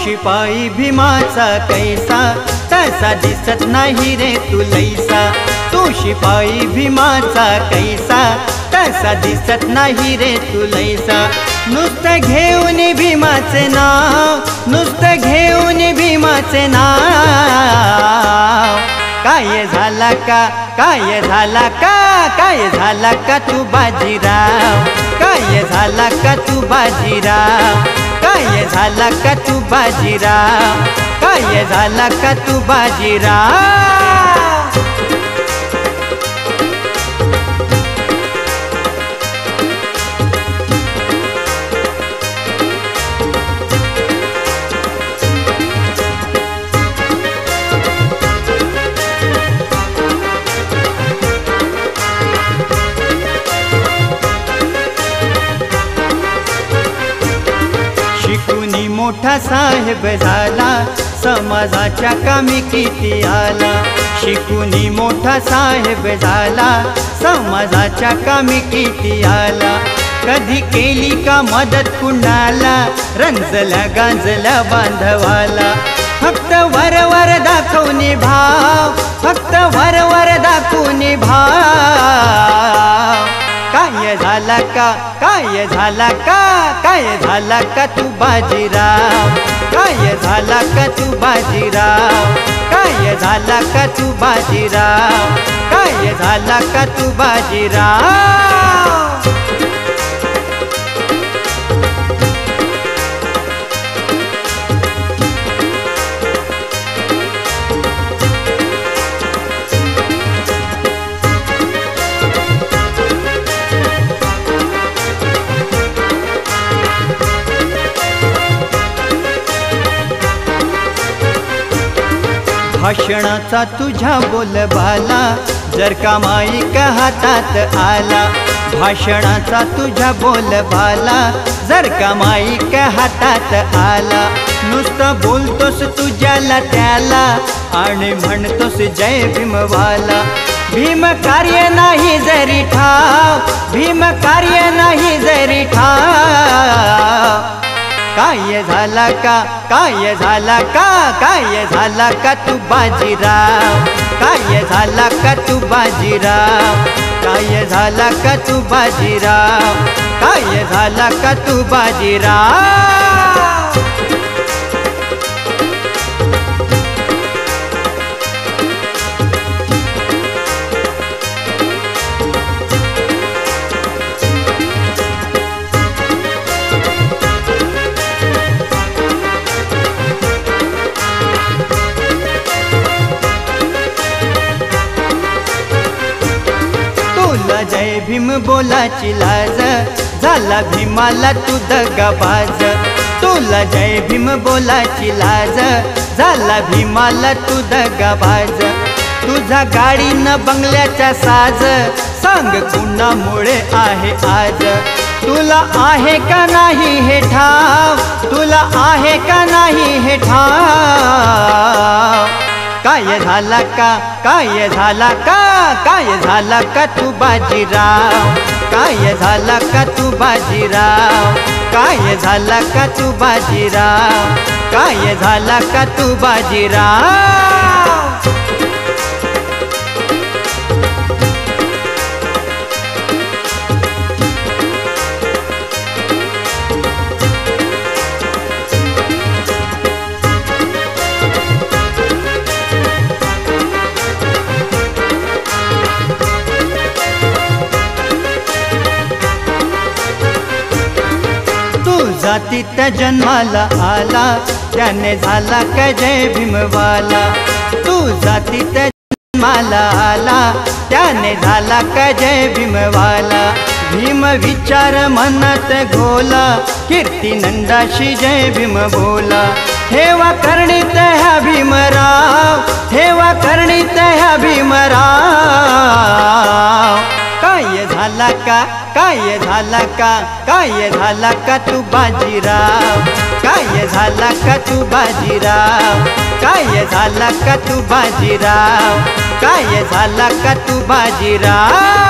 शिपाई भीमाचा कैसा, तसा दिसत नाही रे तू लैसा। तू शिपाई भीमाचा कैसा, तसा दिसत नाही रे तू लैसा। नुसतं घेऊन भीमाचे नाव, नुसतं घेऊन भीमाचे नाव। काय झाला का, काय झाला का, काय झाला का तू बाजीराव। काय झाला का तू बाजीराव, काय झाला का तू बाजीराव, काय झाला का तू बाजीराव। शिकूनी मोठा साहेब झाला, समाजाच्या कामी किती आला। शिकूनी मोठा साहेब झाला, समाजाच्या कामी किती आला। कधी केली का मदत कुणाला, रंजला गांजला बांधवाला। फक्त वरवर दाखवून भाव, फक्त वरवर दाखवून भाव। काय झाला का, काय झाला का, काय झाला का तू बाजीराव। काय झाला का तू बाजीराव, काय झाला का तू बाजीराव, काय झाला का तू बाजीराव। भाषणाचा तुझ्या बोलबाला, जर का माईक हातात आला। भाषणाचा तुझ्या बोलबाला, जर का माईक हातात आला। नुसतं बोलतोस तुझ्याला त्याला, आणि म्हणतोस जय भीमवाला। भीम कार्य नाही जरी ठाव, भीम कार्य नाही जरी ठाव। काय झाला का, काय झाला का, काय झाला का तू बाजीराव। काय झाला का तू बाजीराव, काय झाला का तू बाजीराव, काय झाला का तू बाजीराव। जय भीम बोलाची लाज, झाला भीमाला तू दगाबाज। तुला जय भीम बोलाची लाज, झाला भीमाला तू दगाबाज। तुझा गाडी न बंगल्याचा साज, सांग कुणामुळे आहे आज। तुला आहे का नाही हे ठाव, तुला आहे का नाही हे ठाव। काय झाला का, काय झाला का, काय झाला का तू बाजीराव। काय झाला का तू बाजीराव, काय झाला का तू बाजीराव, काय झाला का तू बाजीराव। जातीत जन्माला आला, त्याने झाला का जय भीमवाला। तू जातीत जन्माला आला, त्याने झाला का जय भीमवाला। भीम विचार मनात घोला, कीर्ती नंदाशी जय भीम बोला। ठेवा करणीत ह्या भीमराव, ठेवा करणीत ह्या भीमराव। काय झाला का, काय झाला का, काय झाला का तू बाजीराव। काय झाला का तू बाजीराव, काय झाला का तू बाजीराव, काय झाला का तू बाजीराव।